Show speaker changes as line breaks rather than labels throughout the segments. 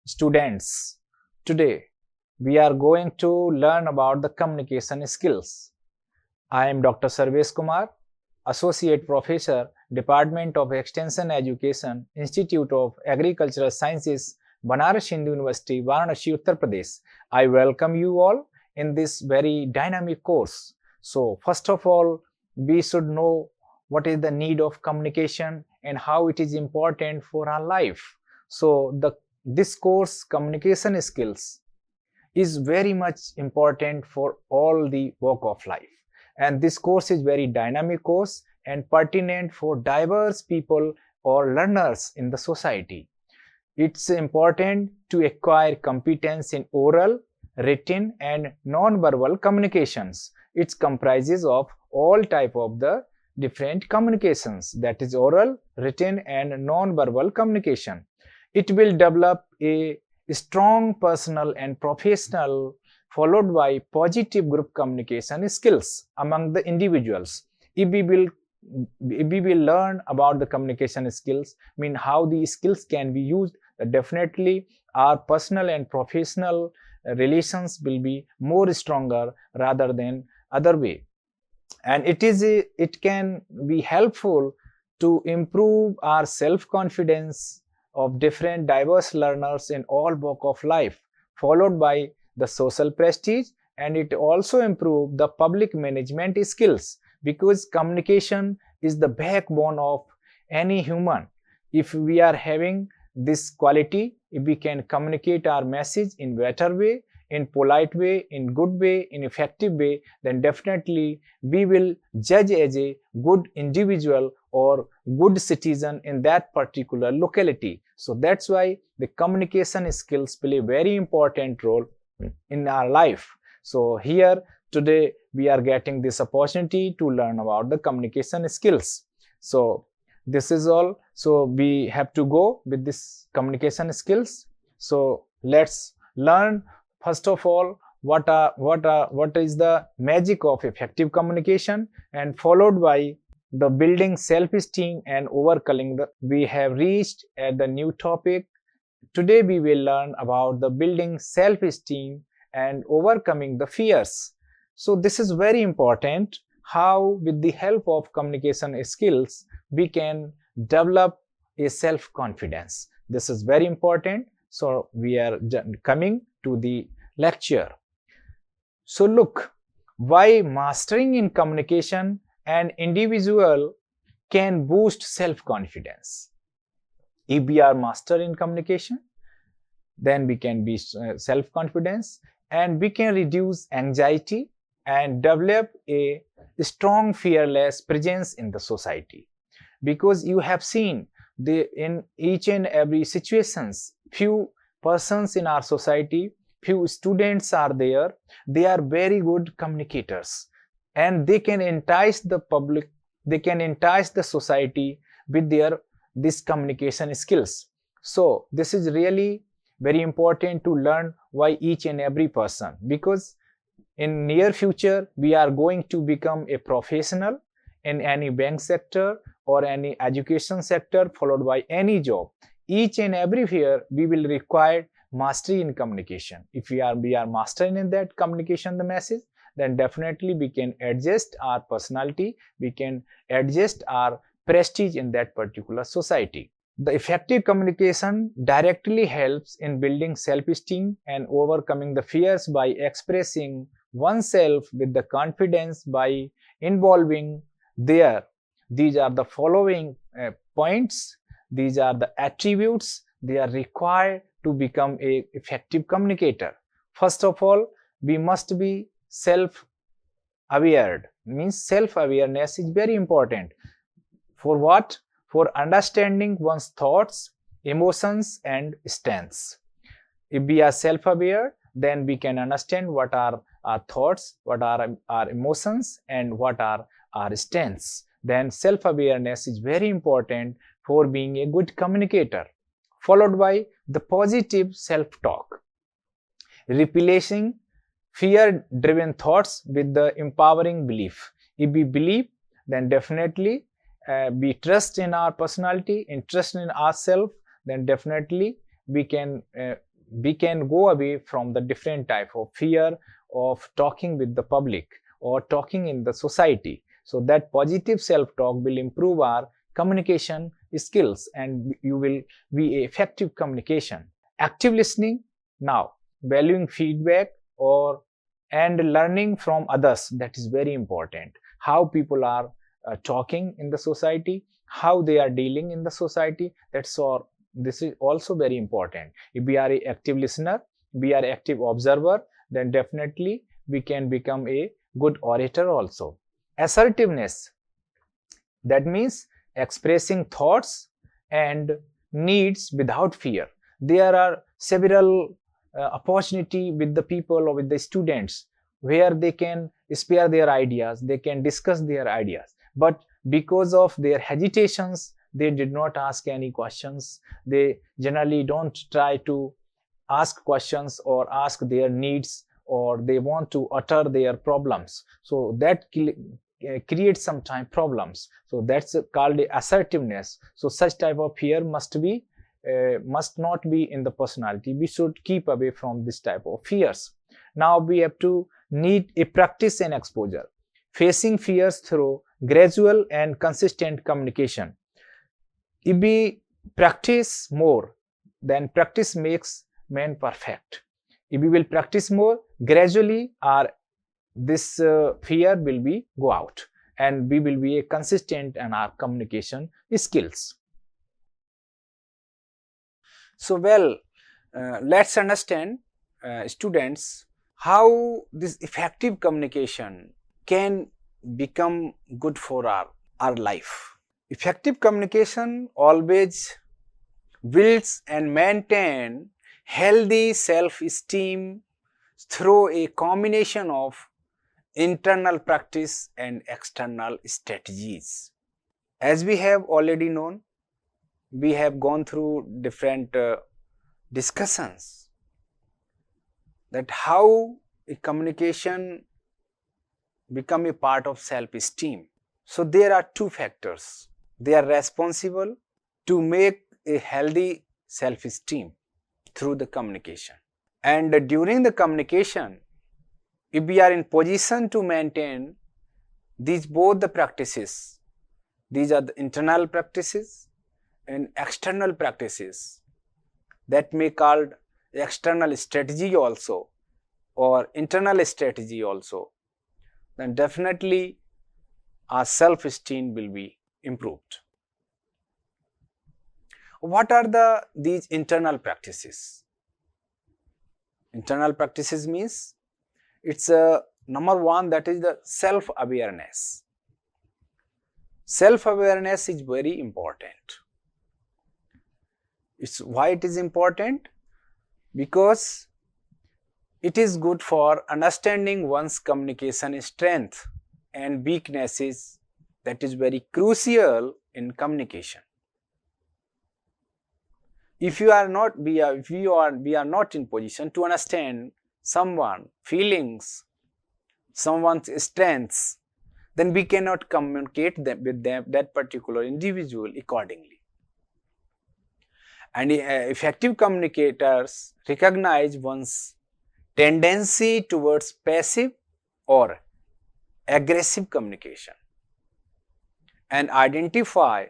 Students, today we are going to learn about the communication skills. I am Dr. Sarvesh Kumar, Associate Professor, Department of Extension Education, Institute of Agricultural Sciences, Banaras Hindu University, Varanasi, Uttar Pradesh. I welcome you all in this very dynamic course. So, first of all, we should know what is the need of communication and how it is important for our life. So, this course, communication skills, is very much important for all the walk of life. And this course is very dynamic course and pertinent for diverse people or learners in the society. It's important to acquire competence in oral, written and non-verbal communications. It comprises of all type of the different communications, that is oral, written and non-verbal communication. It will develop a strong personal and professional followed by positive group communication skills among the individuals. If we will learn about the communication skills, mean how these skills can be used, definitely our personal and professional relations will be more stronger rather than other way. And it can be helpful to improve our self-confidence of different diverse learners in all walk of life, followed by the social prestige, and it also improve the public management skills, because communication is the backbone of any human. If we are having this quality, if we can communicate our message in better way, in polite way, in good way, in effective way, then definitely we will judge as a good individual or good citizen in that particular locality. So that's why the communication skills play a very important role in our life. So here today we are getting this opportunity to learn about the communication skills. So this is all. So we have to go with this communication skills. So let's learn first of all what is the magic of effective communication, and followed by the building self-esteem and overcoming we have reached at the new topic. Today we will learn about the building self-esteem and overcoming the fears. So this is very important, how with the help of communication skills we can develop a self-confidence. This is very important. So we are coming to the lecture. So look, why mastering in communication an individual can boost self-confidence. If we are master in communication, then we can be self-confidence, and we can reduce anxiety and develop a strong fearless presence in the society. Because you have seen in each and every situations, few persons in our society, few students are there, they are very good communicators, and they can entice the public, they can entice the society with this communication skills. So this is really very important to learn by each and every person, because in near future we are going to become a professional in any bank sector or any education sector, followed by any job. Each and everywhere we will require mastery in communication. If we are mastering in that communication the message, then definitely we can adjust our personality, we can adjust our prestige in that particular society. The effective communication directly helps in building self-esteem and overcoming the fears by expressing oneself with the confidence by involving these are the following points, these are the attributes they are required to become an effective communicator. First of all, we must be self-aware, means self-awareness is very important. For what? For understanding one's thoughts, emotions and strengths. If we are self-aware, then we can understand what are our thoughts, what are our emotions and what are our strengths. Then self-awareness is very important for being a good communicator. Followed by the positive self-talk, replacing fear-driven thoughts with the empowering belief. If we believe, then definitely we trust in our personality, trust in ourselves, then definitely we can we can go away from the different type of fear of talking with the public or talking in the society. So that positive self-talk will improve our communication skills and you will be effective communication. Active listening, now valuing feedback or and learning from others, that is very important. How people are talking in the society, how they are dealing in the society, that's all. This is also very important. If we are an active listener, we are active observer, then definitely we can become a good orator also. Assertiveness, that means expressing thoughts and needs without fear. There are several opportunity with the people or with the students where they can spare their ideas, they can discuss their ideas, but because of their hesitations they did not ask any questions. They generally don't try to ask questions or ask their needs, or they want to utter their problems, so that creates sometimes problems. So that's called assertiveness. So such type of fear must not be in the personality. We should keep away from this type of fears. Now we have to need a practice and exposure, facing fears through gradual and consistent communication. If we practice more, then practice makes man perfect. If we will practice more, gradually this fear will be go out and we will be a consistent in our communication skills. So let's understand, students, how this effective communication can become good for our life. Effective communication always builds and maintains healthy self-esteem through a combination of internal practice and external strategies. As we have already known, we have gone through different discussions that how a communication become a part of self-esteem. So there are two factors. They are responsible to make a healthy self-esteem through the communication. And during the communication, if we are in position to maintain these both the practices, these are the internal practices and external practices, that may called external strategy also or internal strategy also, then definitely our self-esteem will be improved. What are these internal practices? Internal practices means it's number one, that is the self-awareness. Self-awareness is very important. Why it is important? Because it is good for understanding one's communication strength and weaknesses. That is very crucial in communication. If we are not in position to understand someone's feelings, someone's strengths, then we cannot communicate with that particular individual accordingly. And effective communicators recognize one's tendency towards passive or aggressive communication and identify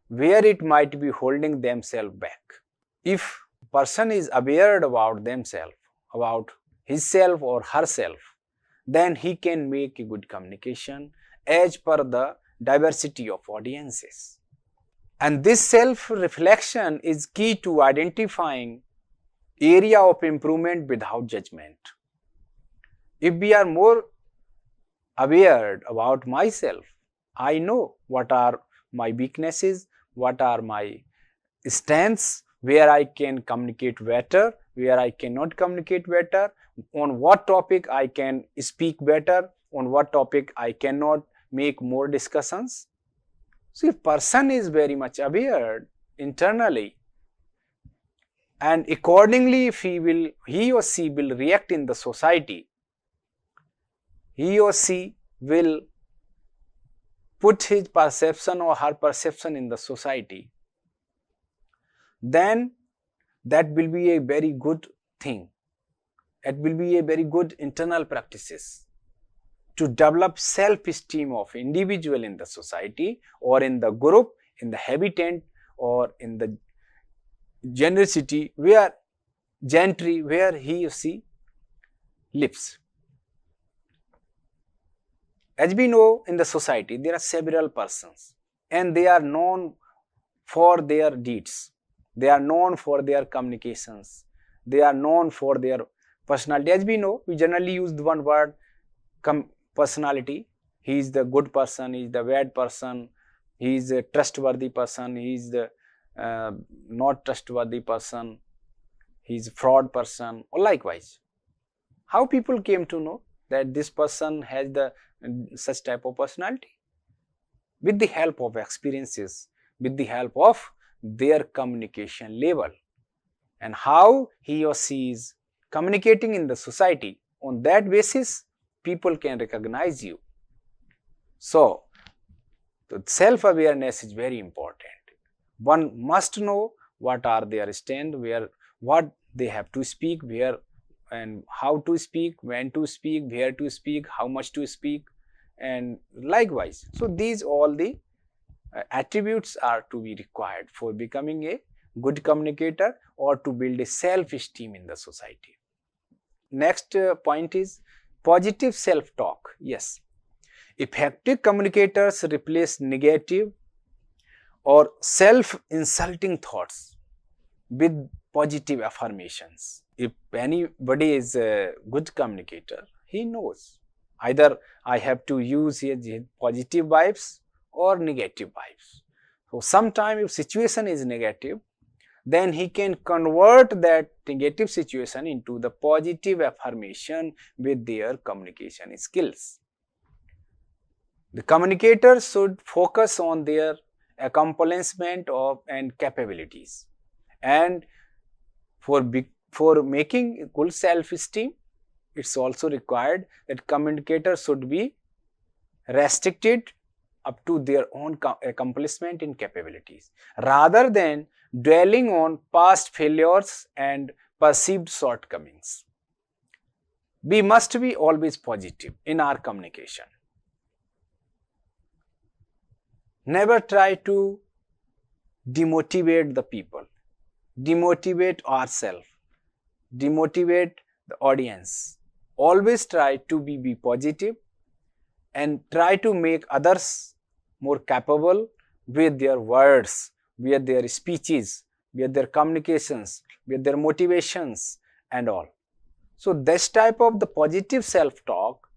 where it might be holding themselves back. If a person is aware about themselves, about himself or herself, then he can make a good communication as per the diversity of audiences. And this self-reflection is key to identifying area of improvement without judgment. If we are more aware about myself, I know what are my weaknesses, what are my strengths, where I can communicate better, where I cannot communicate better, on what topic I can speak better, on what topic I cannot make more discussions. So if person is very much aware internally, and accordingly if he or she will react in the society, he or she will put his perception or her perception in the society, then that will be a very good thing. It will be a very good internal practices to develop self-esteem of individual in the society or in the group, in the habitant or in the genericity where gentry where he or she lives. As we know, in the society there are several persons and they are known for their deeds, they are known for their communications, they are known for their personality. As we know, we generally use the one word personality. He is the good person, he is the bad person, he is a trustworthy person, he is the not trustworthy person, he is a fraud person, or likewise. How people came to know that this person has the such type of personality? With the help of experiences, with the help of their communication level, and how he or she is communicating in the society. On that basis, people can recognize you. So, the self-awareness is very important. One must know what are their stand, what they have to speak, where and how to speak, when to speak, where to speak, how much to speak, and likewise. So, these all the attributes are to be required for becoming a good communicator or to build a self-esteem in the society. Next point is positive self-talk. Yes, effective communicators replace negative or self-insulting thoughts with positive affirmations. If anybody is a good communicator, he knows either I have to use his positive vibes or negative vibes. So, sometimes if situation is negative, then he can convert that negative situation into the positive affirmation with their communication skills. The communicator should focus on their accomplishment of and capabilities, and for making good self-esteem, it's also required that communicators should be restricted up to their own accomplishment and capabilities, rather than dwelling on past failures and perceived shortcomings. We must be always positive in our communication. Never try to demotivate the people, demotivate ourselves, demotivate the audience. Always try to be positive and try to make others more capable with their words, with their speeches, with their communications, with their motivations and all. So, this type of the positive self-talk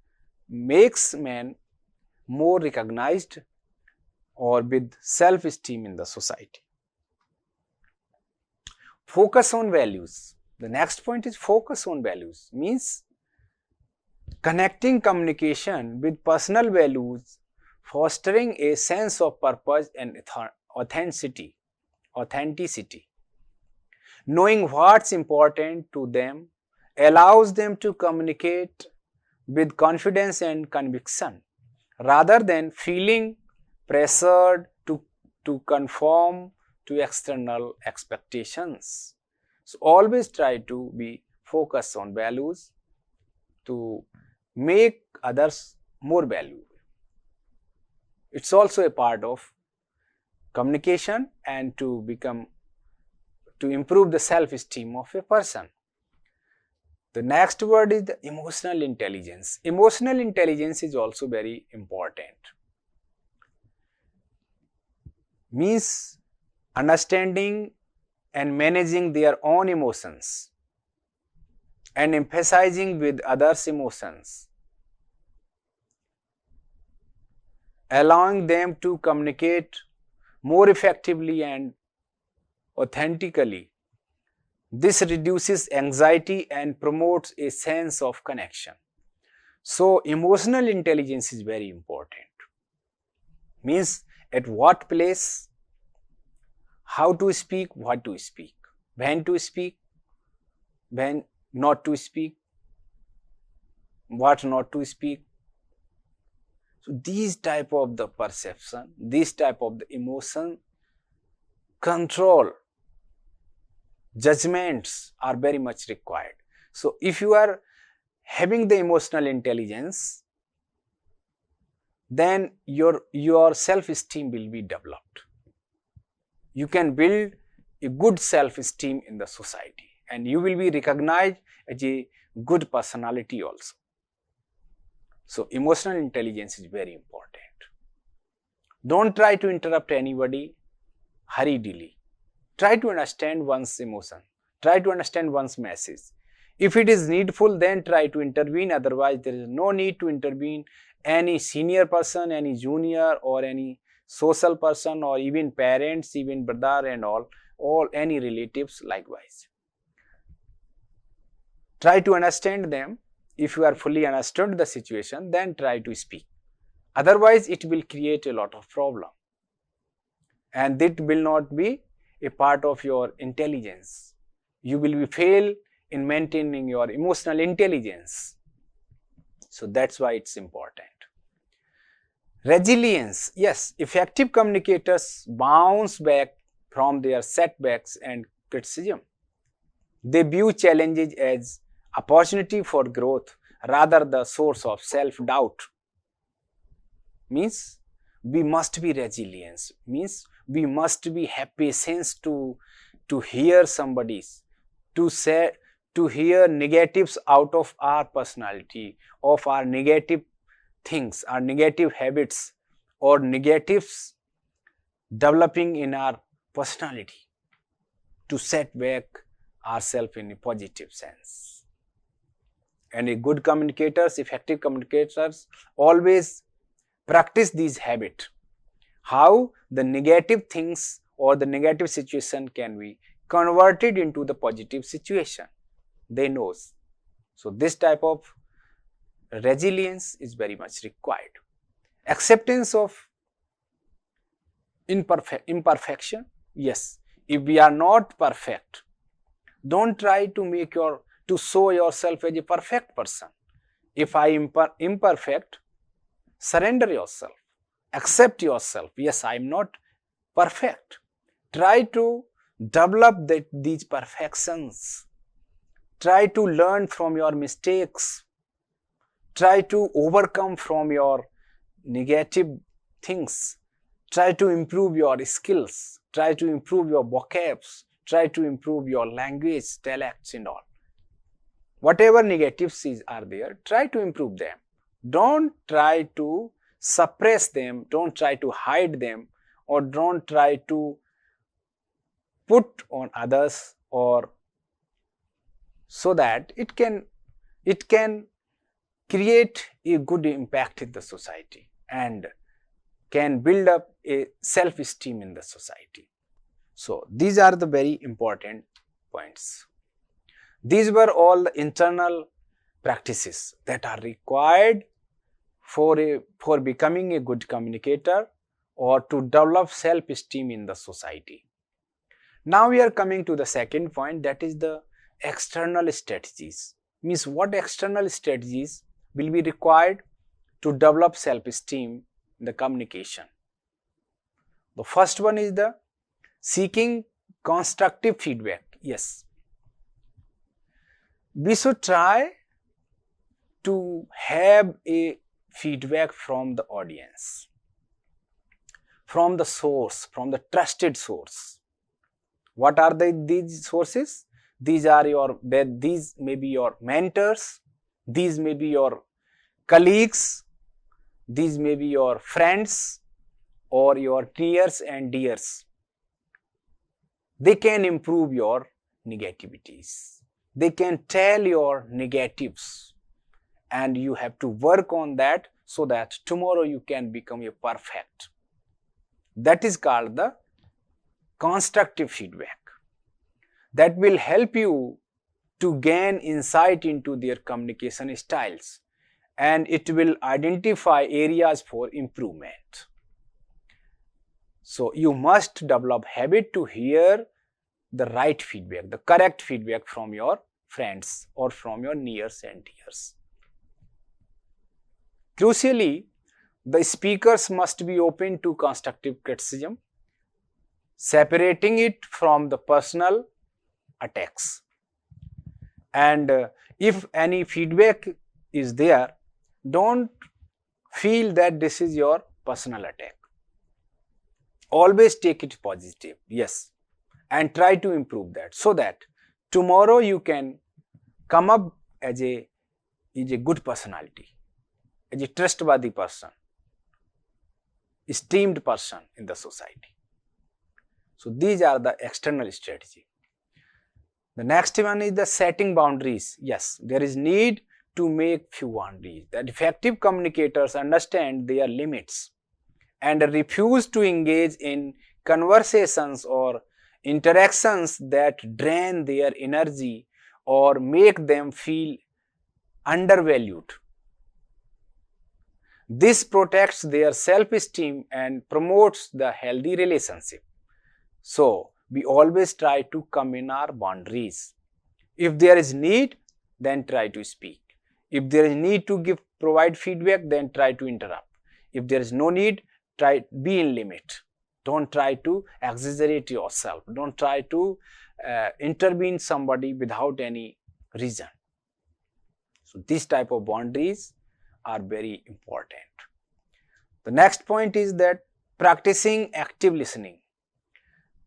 makes man more recognized or with self-esteem in the society. Focus on values. The next point is focus on values, means connecting communication with personal values, fostering a sense of purpose and authenticity. Knowing what's important to them allows them to communicate with confidence and conviction, rather than feeling pressured to conform to external expectations. So, always try to be focused on values to make others more valuable. It's also a part of communication and to improve the self-esteem of a person. The next word is the emotional intelligence. Emotional intelligence is also very important. Means understanding and managing their own emotions and emphasizing with others' emotions, allowing them to communicate more effectively and authentically. This reduces anxiety and promotes a sense of connection. So, emotional intelligence is very important. Means at what place, how to speak, what to speak, when to speak, when not to speak, what not to speak. So, these type of the perception, these type of the emotion control judgments are very much required. So if you are having the emotional intelligence, then your self-esteem will be developed. You can build a good self-esteem in the society, and you will be recognized as a good personality also. So emotional intelligence is very important. Don't try to interrupt anybody hurriedly. Try to understand one's emotion. Try to understand one's message. If it is needful, then try to intervene. Otherwise, there is no need to intervene any senior person, any junior, or any social person, or even parents, even brother and all any relatives likewise. Try to understand them. If you are fully understood the situation, then try to speak. Otherwise, it will create a lot of problem, and that will not be a part of your intelligence. You will be fail in maintaining your emotional intelligence. So that's why it's important. Resilience. Yes, effective communicators bounce back from their setbacks and criticism. They view challenges as opportunity for growth rather the source of self-doubt. Means we must be resilient. Means we must be have patience to hear somebody's, to hear negatives out of our personality, of our negative things, our negative habits, or negatives developing in our personality, to set back ourselves in a positive sense. And a good communicators, effective communicators, always practice these habits. How the negative things or the negative situation can be converted into the positive situation. They know. So this type of resilience is very much required. Acceptance of imperfection. Yes, if we are not perfect, don't try to show yourself as a perfect person. If I am imperfect, surrender yourself, accept yourself. Yes, I am not perfect. Try to develop these perfections. Try to learn from your mistakes. Try to overcome from your negative things. Try to improve your skills. Try to improve your vocabs. Try to improve your language, dialects and all. Whatever negatives are there, try to improve them. Don't try to suppress them, don't try to hide them, or don't try to put on others, or so that it can create a good impact in the society and can build up a self-esteem in the society. So these are the very important points. These were all the internal practices that are required for becoming a good communicator or to develop self-esteem in the society. Now we are coming to the second point, that is the external strategies. Means what external strategies will be required to develop self-esteem in the communication. The first one is the seeking constructive feedback. Yes, we should try to have a feedback from the audience, from the source, from the trusted source. What are these sources? These may be your mentors, these may be your colleagues, these may be your friends or your nears and dears. They can improve your negativities. They can tell your negatives, and you have to work on that so that tomorrow you can become a perfect. That is called the constructive feedback. That will help you to gain insight into their communication styles, and it will identify areas for improvement. So you must develop habit to hear the right feedback, the correct feedback from your friends or from your nears and dears. Crucially, the speakers must be open to constructive criticism, separating it from the personal attacks. And if any feedback is there, don't feel that this is your personal attack. Always take it positive, yes, and try to improve that, so that tomorrow you can come up as a good personality, as a trustworthy person, esteemed person in the society. So these are the external strategy. The next one is the setting boundaries. Yes, there is need to make few boundaries. That effective communicators understand their limits and refuse to engage in conversations or interactions that drain their energy or make them feel undervalued. This protects their self-esteem and promotes the healthy relationship. So, we always try to come in our boundaries. If there is need, then try to speak. If there is need to provide feedback, then try to interrupt. If there is no need, be in limit. Don't try to exaggerate yourself. Don't try to intervene somebody without any reason. So these type of boundaries are very important. The next point is that practicing active listening.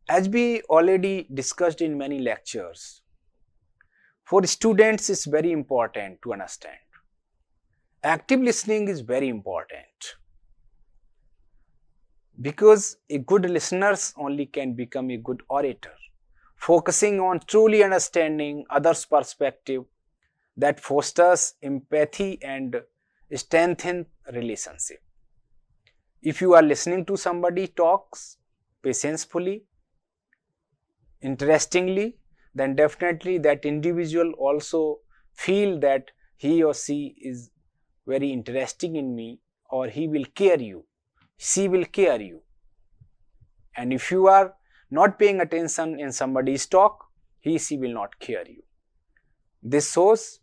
As we already discussed in many lectures, for students it's very important to understand. Active listening is very important, because a good listener only can become a good orator. Focusing on truly understanding others' perspective, that fosters empathy and strengthens relationship. If you are listening to somebody talks patiently, interestingly, then definitely that individual also feel that he or she is very interesting in me, or he will care you, she will care you. And if you are not paying attention in somebody's talk, he, she will not care you. This shows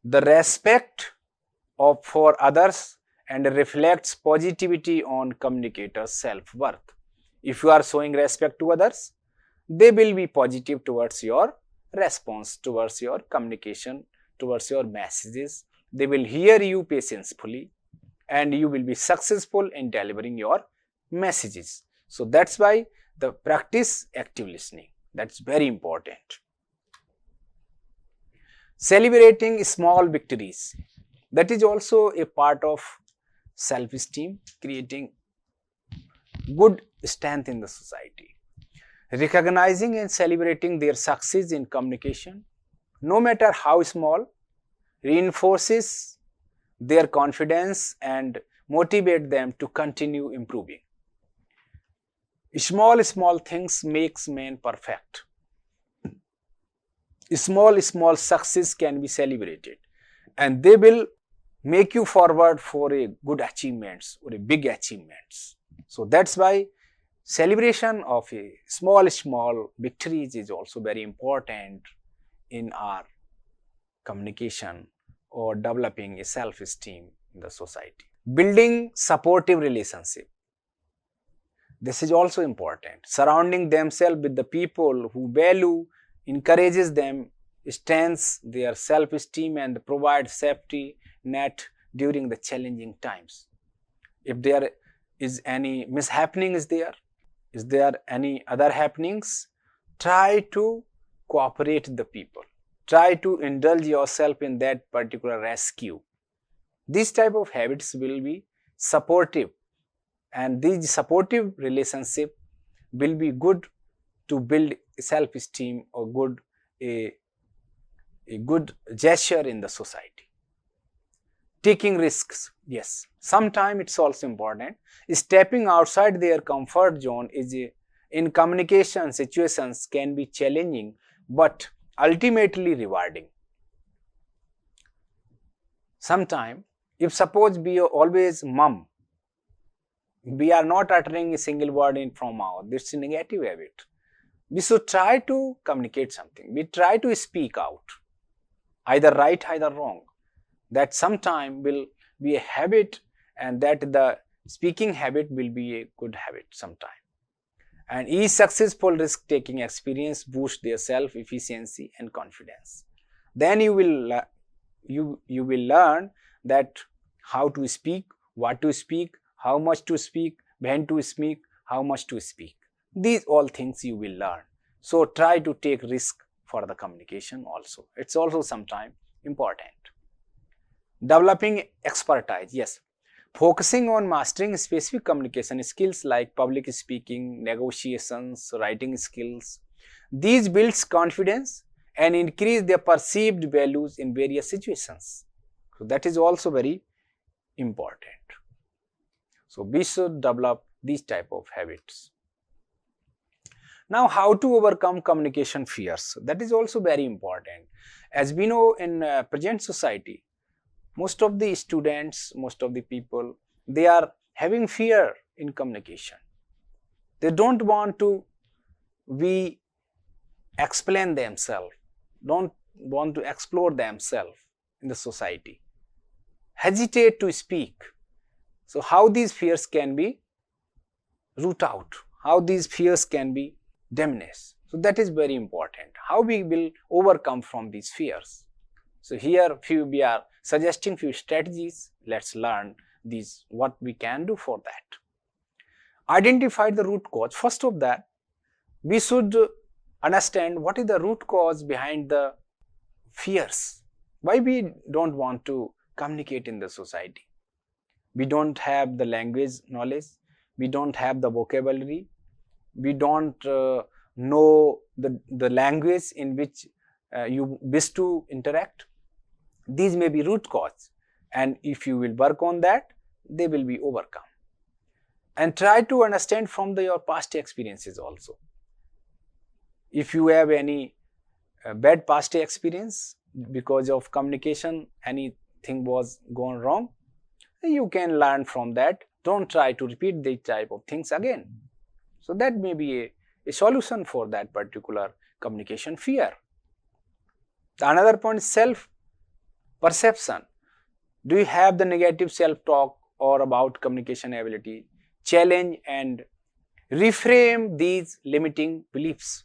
the respect for others and reflects positivity on communicators' self-worth. If you are showing respect to others, they will be positive towards your response, towards your communication, towards your messages. They will hear you patiently, and you will be successful in delivering your messages. So that's why the practice active listening. That's very important. Celebrating small victories. That is also a part of self-esteem, creating good strength in the society. Recognizing and celebrating their success in communication, no matter how small, reinforces their confidence and motivate them to continue improving. Small things makes man perfect. Small success can be celebrated, and they will make you forward for a good achievements or a big achievements. So that's why celebration of a small victories is also very important in our communication or developing a self-esteem in the society. Building supportive relationship. This is also important. Surrounding themselves with the people who value, encourages them, strengthens their self-esteem and provide safety net during the challenging times. If there is any mishappening is there any other happenings, try to cooperate the people. Try to indulge yourself in that particular rescue. These type of habits will be supportive, and these supportive relationship will be good to build self-esteem or a good gesture in the society. Taking risks, yes, sometimes it's also important. Stepping outside their comfort zone in communication situations can be challenging, but ultimately rewarding. Sometimes, if suppose we always mum, we are not uttering a single word from our mouth, this is a negative habit. We should try to communicate something. We try to speak out, either right, either wrong. That sometime will be a habit, and that the speaking habit will be a good habit sometime. And each successful risk-taking experience boosts their self-efficiency and confidence. Then you will learn that how to speak, what to speak, how much to speak, when to speak, how much to speak. These all things you will learn. So try to take risk for the communication also. It's also sometimes important. Developing expertise, yes. Focusing on mastering specific communication skills like public speaking, negotiations, writing skills. These builds confidence and increase their perceived values in various situations. So that is also very important. So we should develop these type of habits. Now, how to overcome communication fears? That is also very important. As we know, in present society, most of the students, most of the people, they are having fear in communication. They don't want to explain themselves, don't want to explore themselves in the society, hesitate to speak. So how these fears can be rooted out, how these fears can be diminished. So that is very important. How we will overcome from these fears. So here we are suggesting few strategies. Let's learn these, what we can do for that. Identify the root cause. First of that, we should understand what is the root cause behind the fears. Why we don't want to communicate in the society? We don't have the language knowledge, we don't have the vocabulary, we don't know the language in which you wish to interact. These may be root cause, and if you will work on that, they will be overcome. And try to understand from your past experiences also. If you have any bad past experience because of communication, anything was gone wrong, you can learn from that. Don't try to repeat these type of things again. So that may be a solution for that particular communication fear. The another point is self-perception. Do you have the negative self-talk or about communication ability? Challenge and reframe these limiting beliefs.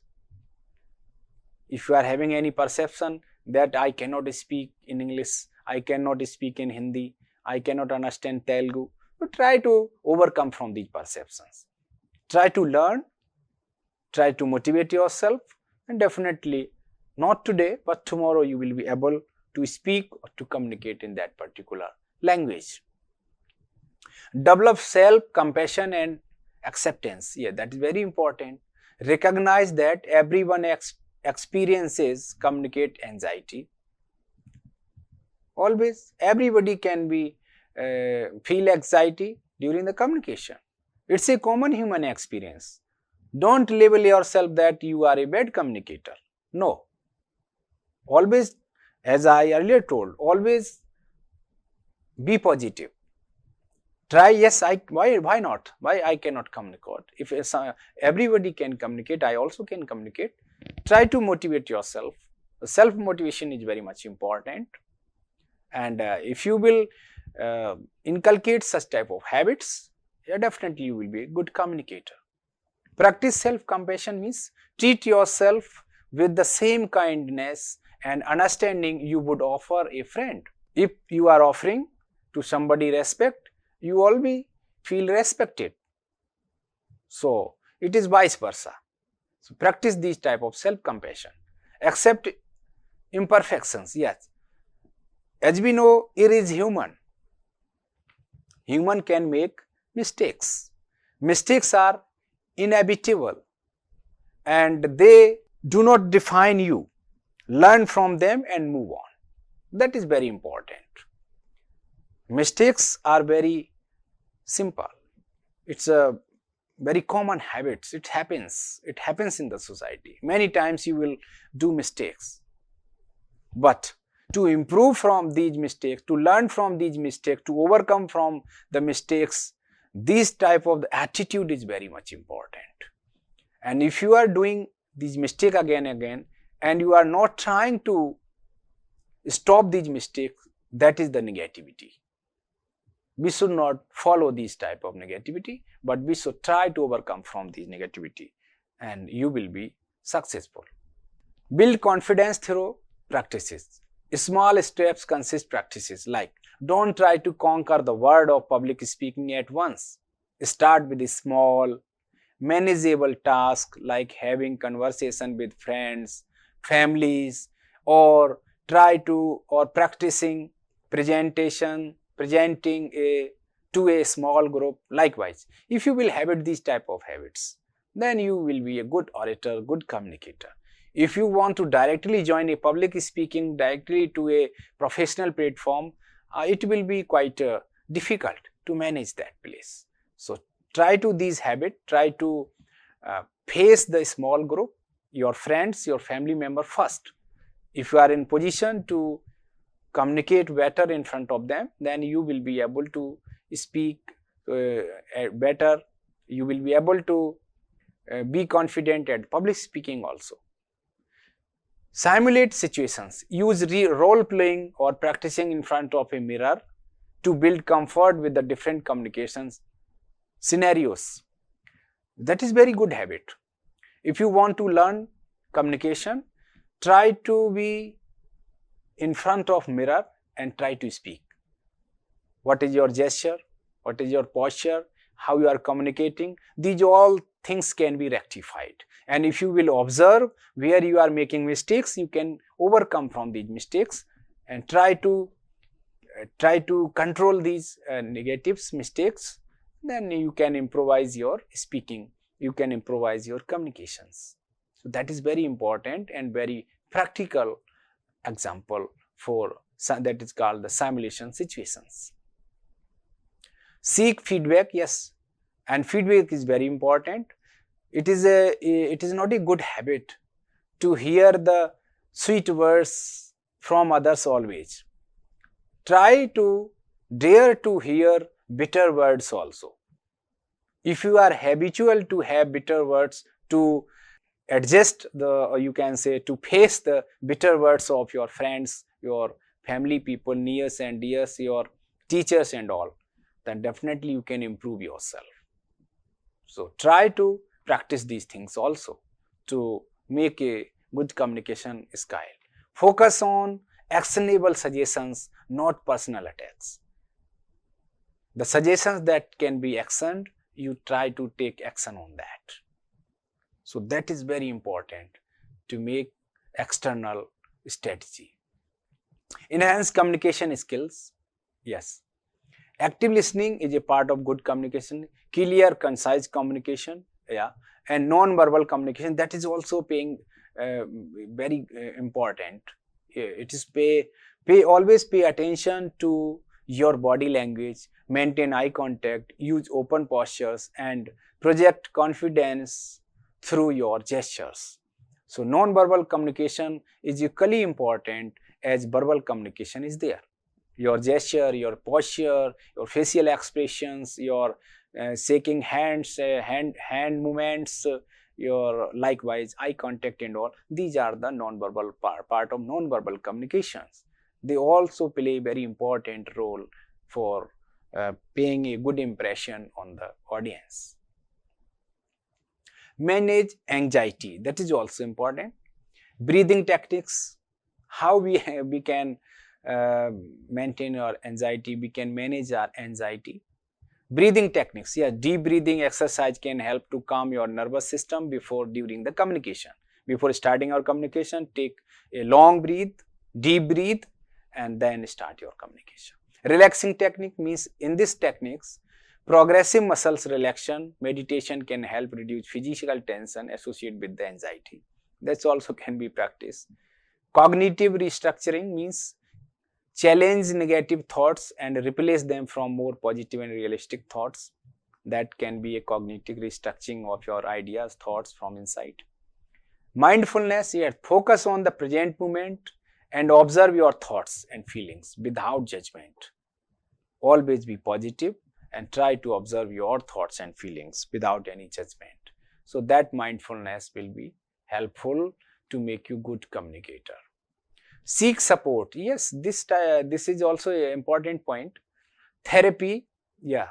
If you are having any perception that I cannot speak in English, I cannot speak in Hindi, I cannot understand Telugu, but try to overcome from these perceptions. Try to learn, try to motivate yourself, and definitely not today, but tomorrow you will be able to speak or to communicate in that particular language. Develop self-compassion and acceptance. Yeah, that is very important. Recognize that everyone experiences communicate anxiety. Always, everybody can be feel anxiety during the communication. It's a common human experience. Don't label yourself that you are a bad communicator. No. Always, as I earlier told, always be positive. Try, yes, why not? Why I cannot communicate? If everybody can communicate, I also can communicate. Try to motivate yourself. Self-motivation is very much important. And if you will inculcate such type of habits, yeah, definitely you will be a good communicator. Practice self-compassion means treat yourself with the same kindness and understanding you would offer a friend. If you are offering to somebody respect, you always feel respected. So it is vice versa. So practice these type of self-compassion. Accept imperfections. Yes. As we know, it is human. Human can make mistakes. Mistakes are inevitable and they do not define you. Learn from them and move on. That is very important. Mistakes are very simple. It's a very common habit. It happens in the society. Many times you will do mistakes. But to improve from these mistakes, to learn from these mistakes, to overcome from the mistakes, this type of attitude is very much important. And if you are doing these mistakes again and again, and you are not trying to stop these mistakes, that is the negativity.
We should not follow this type of negativity, but we should try to overcome from this negativity, and you will be successful. Build confidence through practices. Small steps consist practices like don't try to conquer the world of public speaking at once. Start with a small, manageable task like having conversation with friends, families, or practicing presenting to a small group. Likewise, if you will habit these type of habits, then you will be a good orator, good communicator. If you want to directly join a public speaking directly to a professional platform, it will be quite difficult to manage that place. So try to these habit, try to face the small group, your friends, your family member first. If you are in position to communicate better in front of them, then you will be able to speak better. You will be able to be confident at public speaking also. Simulate situations. Use role playing or practicing in front of a mirror to build comfort with the different communications scenarios. That is very good habit. If you want to learn communication, try to be in front of mirror and try to speak. What is your gesture? What is your posture? How you are communicating? These all things can be rectified. And if you will observe where you are making mistakes, you can overcome from these mistakes and try to control these negatives, mistakes. Then you can improvise your speaking, you can improvise your communications. So that is very important and very practical example for that is called the simulation situations. Seek feedback, yes, and feedback is very important. It is not a good habit to hear the sweet words from others always. Try to dare to hear bitter words also. If you are habitual to have bitter words, to adjust you can say to face the bitter words of your friends, your family people, nears and dears, your teachers and all, then definitely you can improve yourself. So try to practice these things also to make a good communication skill. Focus on actionable suggestions, not personal attacks. The suggestions that can be actioned, you try to take action on that. So that is very important to make external strategy. Enhance communication skills. Yes. Active listening is a part of good communication. Clear, concise communication, yeah, and non-verbal communication, that is also paying very important. It is always pay attention to your body language, maintain eye contact, use open postures, and project confidence through your gestures. So non-verbal communication is equally important as verbal communication is there. Your gesture, your posture, your facial expressions, your shaking hands, hand movements, your likewise eye contact and all, these are the non-verbal part of non-verbal communications. They also play a very important role for paying a good impression on the audience. Manage anxiety, that is also important. Breathing techniques, how we can maintain our anxiety, we can manage our anxiety. Breathing techniques, yeah, deep breathing exercise can help to calm your nervous system during the communication. Before starting our communication, take a long breath, deep breathe, and then start your communication. Relaxing technique means in these techniques, progressive muscles relaxation, meditation can help reduce physical tension associated with the anxiety. That also can be practiced. Cognitive restructuring means challenge negative thoughts and replace them from more positive and realistic thoughts. That can be a cognitive restructuring of your ideas, thoughts from inside. Mindfulness, yes, focus on the present moment and observe your thoughts and feelings without judgment. Always be positive and try to observe your thoughts and feelings without any judgment. So that mindfulness will be helpful to make you good communicator. Seek support. Yes, this is also an important point. Therapy Yeah,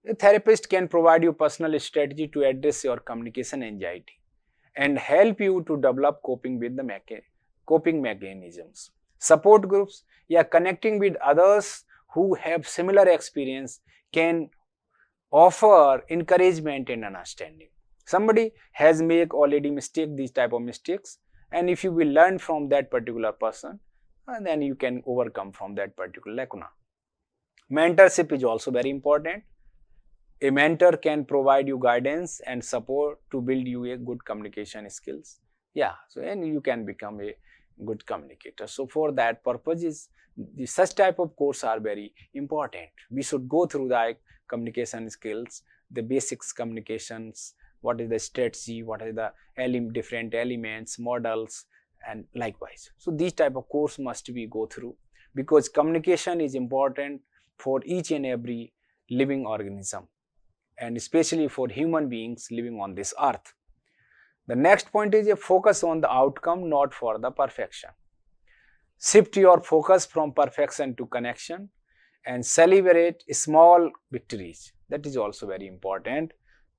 a therapist can provide you personal strategy to address your communication anxiety and help you to develop coping mechanisms. Support groups, yeah, connecting with others who have similar experience can offer encouragement and understanding. Somebody has make already mistake, these type of mistakes, and if you will learn from that particular person, then you can overcome from that particular lacuna. Mentorship is also very important. A mentor can provide you guidance and support to build you a good communication skills. Yeah, so and you can become a good communicator. So for that purposes, such type of course are very important. We should go through the communication skills, the basics communications, what is the strategy, what are the different elements, models, and likewise. So these type of course must we go through, because communication is important for each and every living organism, and especially for human beings living on this earth. The next point is a focus on the outcome, not for the perfection. Shift your focus from perfection to connection and celebrate small victories. That is also very important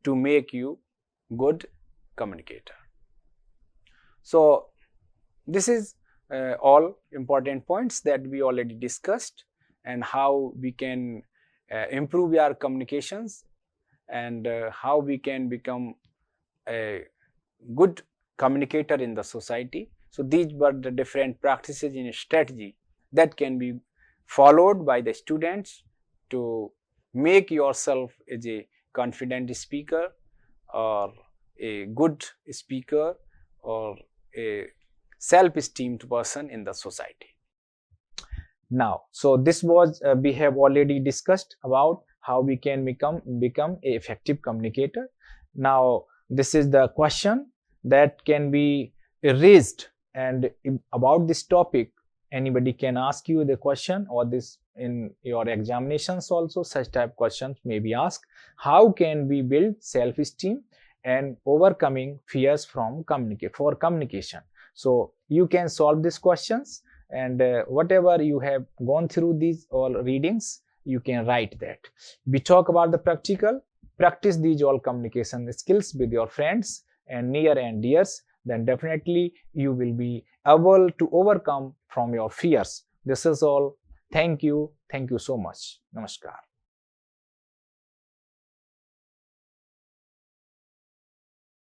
to make you good communicator. So this is all important points that we already discussed, and how we can improve our communications, and how we can become a good communicator in the society. So these were the different practices in strategy that can be followed by the students to make yourself as a confident speaker, or a good speaker, or a self-esteemed person in the society.
Now, so this was we have already discussed about how we can become an effective communicator. Now, this is the question that can be raised, and about this topic anybody can ask you the question, or this in your examinations also such type questions may be asked. How can we build self-esteem and overcoming fears from communication? So you can solve these questions, and whatever you have gone through these all readings, you can write that. We talk about the practical. Practice these all communication skills with your friends and near and dears, then definitely you will be able to overcome from your fears. This is all. Thank you so much. Namaskar.